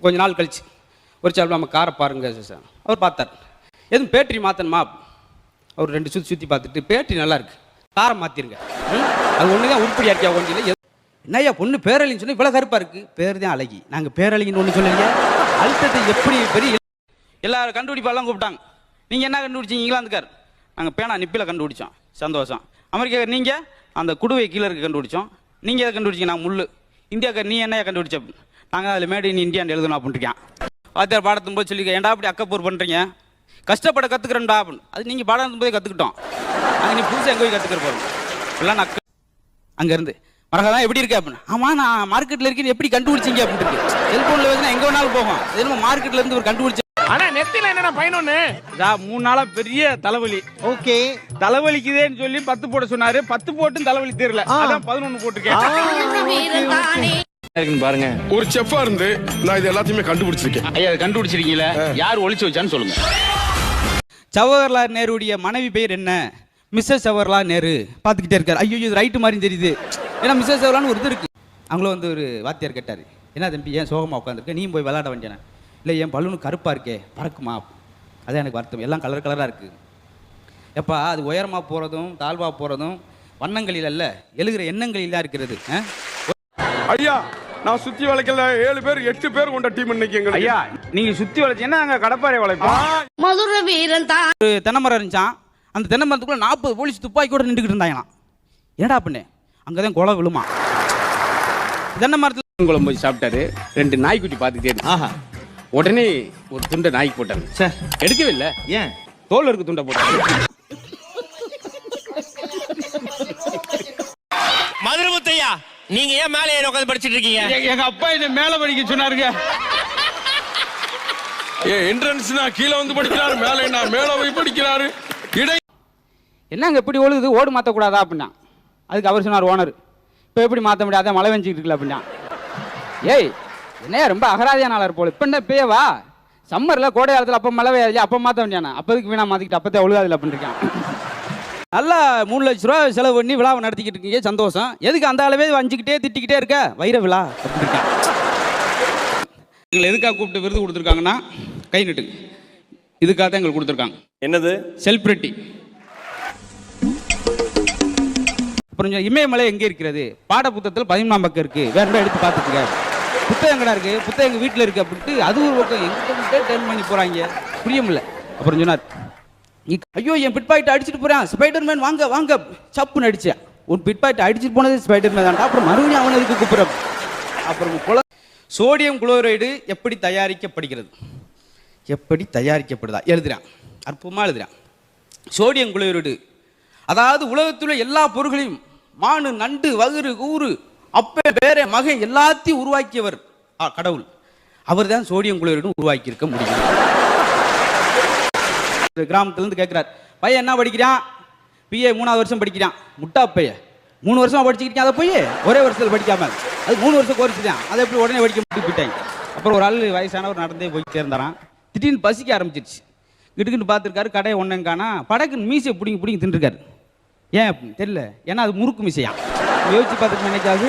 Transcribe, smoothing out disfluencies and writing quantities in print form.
கொஞ்ச நாள் கழிச்சு ஒரு சார் நம்ம காரை பாருங்க சார். அவர் பார்த்தார். எதுவும் பேட்டரி மாற்றணுமா? அவர் 2 சுற்றி பார்த்துட்டு பேட்டரி நல்லா இருக்கு, காரை மாற்றிருங்க. அது ஒன்று தான் உருப்படியாக இருக்கியா ஒன்றில். என்னய்யா பொண்ணு பேரழின்னு சொன்னால் இவ்வளோ கருப்பாக இருக்குது? பேர் தான் அழகி, நாங்கள் பேரழின்னு ஒன்று சொல்லலையா? அழுத்தத்தை எப்படி பெரிய எல்லாரும் கண்டுபிடிப்பாலாம் கூப்பிட்டாங்க. நீங்கள் என்ன கண்டுபிடிச்சிங்க? இங்கிலாந்துக்கார் நாங்கள் பேனா நிப்பில் கண்டுபிடிச்சோம். சந்தோஷம். அமெரிக்காக்கார் நீங்கள் அந்த குடுவை கீழே இருக்க கண்டுபிடிச்சோம். நீங்கள் எதை கண்டுபிடிச்சிங்க? நான் முள்ளு. இந்தியாக்கார் நீ என்ன கண்டுபிடிச்ச? நாங்கள் அதில் மேட் இன் இந்தியான்னு எழுதணும் அப்படின்ட்டுருக்கேன். வாத்தியார் பாடத்தும் போது சொல்லிக்க, ஏன்டா அப்படி அக்கப்பூர் பண்ணுறீங்க? கஷ்டப்பட கற்றுக்கிறேன்டா அப்படின்னு. அது நீங்கள் பாடம் போதே கற்றுக்கிட்டோம். அங்கே நீ புதுசாக எங்கே போய் கற்றுக்கிற போகிறோம் எல்லாம் நான் அங்கேருந்து மறக்காதான் எப்படி இருக்கு அப்படின்னு. ஆமாம் நான் மார்க்கெட்டில் இருக்கேன்னு எப்படி கண்டுபிடிச்சிங்க அப்படின்ட்டு. செல்ஃபோனில் வச்சுனா எங்கே வேணாலும் போகும். அது என்னமோ மார்க்கெட்டில் இருந்து ஒரு கண்டுபிடிச்சி. ஆனால் நெத்தியில் என்னென்ன பயனொன்று 3 நாளாக பெரிய தலைவலி. ஓகே, தலைவலிக்குதேன்னு சொல்லி 10 போட சொன்னாரு. 10 போட்டும் தலைவலி தெரியல. அதான் 11 போட்டிருக்கேன். பாருங்க, ஒரு செஃப்பா இருந்து நான் இது எல்லாத்தையுமே கண்டுபிடிச்சிருக்கேன். ஐயா கண்டுபிடிச்சிருக்கீங்களா? யார் ஒளிச்சு வச்சான்னு சொல்லுங்க. ஜவஹர்லால் நேருடைய மனைவி பெயர் என்ன? மிஸ்ஸஸ் ஜவஹர்லால் நேரு. பார்த்துக்கிட்டே இருக்காரு. ஐயோ இது ரைட்டு மாதிரி தெரியுது. ஏன்னா மிஸ்ஸஸ் ஜவஹர்லால்னு ஒரு இது இருக்கு. அவங்கள வந்து ஒரு வாத்தியார் கேட்டார், என்ன தம்பி ஏன் சோகமாக உட்காந்துருக்க? நீ போய் விளையாட வேண்டியன. இல்லை என் பலூனு கருப்பாக இருக்கே, பறக்குமா? அதான் எனக்கு வருத்தம். எல்லாம் கலர் கலராக இருக்குது. எப்பா அது உயரமாக போகிறதும் தாழ்வாக போகிறதும் வண்ணங்களில் அல்ல, எழுகிற எண்ணங்களில் தான் இருக்கிறது. ஐயா நான் சுத்தி வளைக்கல 7 பேர் 8 பேர் கொண்ட டீம் இன்னைக்கு எங்க. ஐயா நீங்க சுத்தி வளைச்சீங்கன்னா நாங்க கடப்பாறை வளைப்போம். மதுரை வீரன் தான். ஒரு தென்னை மரம் இருந்துச்சான். அந்த தென்னை மரத்துக்குள்ள 40 போலீஸ் துப்பாக்கி கூட நின்றுக்கிட்டு இருந்தாங்களாம். ஏடா பண்ணு? அங்கதான் கொலை விழுமா. தென்னை மரத்துல குழம்பு போய் சாப்பிட்டாரு. 2 நாய்க்குட்டி பார்த்துக்கிட்டே இருக்கு. ஆஹா, உடனே ஒரு துண்டை நாய்க்கு போட்டாரு. சார் எடுக்கவே இல்லை. ஏன்? தோல் இருக்கு துண்டை போட்டாரு. மதுரை முத்தையா, நீங்க ஏன் மேலே ஏறி உட்காந்து படிச்சிட்டு இருக்கீங்க? எங்க அப்பா இதை மேல படிக்க சொன்னாருங்க. என்ட்ரன்ஸ்னா கீழே வந்து படிக்கிறாரு, மேலே மேல போய் படிக்கிறாரு. என்னங்க எப்படி ஒழுகுது, ஓடு மாற்றக்கூடாதா அப்படின்னா. அதுக்கு அவர் சொன்னார் ஓனர், இப்போ எப்படி மாற்ற முடியாத மழை வெஞ்சிக்கிட்டு இருக்கல அப்படின்னா. ஏய் என்னையா ரொம்ப அகராதியான ஆளர் போல. இப்போ என்ன பேவா? சம்மரில் கோடை காலத்தில் அப்போ மழை பெய்யாது, அப்போ மாற்ற வேண்டியானா. அப்போதுக்கு வீணா மாற்றிக்கிட்டு அப்போதே ஒழுகாதில்ல அப்படின்னு இருக்கான். நல்லா 3 லட்ச ரூபா செலவு பண்ணி விழாவை நடத்திக்கிட்டு இருக்கீங்க, சந்தோஷம். எதுக்கு அந்த அளவே வஞ்சிக்கிட்டே திட்டிக்கிட்டே இருக்க? வைர விழா அப்படின்னு இருக்கான். எங்களை எதுக்காக கூப்பிட்டு விருது கொடுத்துருக்காங்கன்னா, கை நட்டுங்க, இதுக்காக தான் எங்களுக்கு கொடுத்துருக்காங்க. என்னது? செலிபிரிட்டி. அப்புறம் இமயமலை எங்கே இருக்கிறது? பாட புத்தகத்தில் 13ஆம் பக்கம் இருக்கு, வேற என்ன எடுத்து பார்த்துக்க. புத்தகம் எங்கடா இருக்கு? புத்தகம் எங்கள் வீட்டில் இருக்கு அப்படின்ட்டு அது ஒரு பக்கம் எங்கிட்ட டென் பண்ணி போறாங்க, புரியமில்ல. அப்புறம் சொன்னார், ஐயோ என் பிட்பாக்கெட் அடிச்சுட்டு போறான், ஸ்பைடர்மேன் வாங்க வாங்க சப்புன்னு அடிச்சேன். ஒரு பிட்பாக்கெட் அடிச்சுட்டு போனது ஸ்பைடர்மேன் தான். அப்புறம் மறுபடியும் அவனை இதுக்கு கூப்பிட்றேன். அப்புறம் சோடியம் குளோரைடு எப்படி தயாரிக்கப்படுகிறது? எப்படி தயாரிக்கப்படுதா எழுதுறான், அற்புதமாக எழுதுறான். சோடியம் குளோரைடு அதாவது உலகத்தில் எல்லா பொருள்களையும் மானு நண்டு வகுறு கூறு அப்பே வேற மகை எல்லாத்தையும் உருவாக்கியவர் கடவுள். அவர் தான் சோடியம் குளோரைடு உருவாக்கி இருக்க முடியும். கிராமத்திலிருந்து கேட்கிறார், பையன் என்ன படிக்கிறான்? பிஏ 3ஆவது வருஷம் படிக்கிறான். முட்டா பையன் 3 வருஷமா படிச்சுக்கிட்டேன். அதை போய் ஒரே வருஷத்தில் படிக்காம அது 3 வருஷம் கோர்ஸ் தான். அதை எப்படி உடனே படிக்க முடியும் போயிட்டாங்க. அப்புறம் ஒரு ஆள் வயசானவர் நடந்தே போய் சேர்ந்தாரான். திடீர்னு பசிக்க ஆரம்பிச்சிருச்சு. கிட்டுக்கிட்டு பார்த்துருக்காரு, கடையை ஒன்றுங்கானா படக்குன்னு மீசையை பிடிங்கி தின்றுருக்காரு. ஏன் அப்படின்னு தெரியல, ஏன்னா அது முறுக்கு மீசையான். யோசிச்சு பார்த்துட்டு நினைக்காது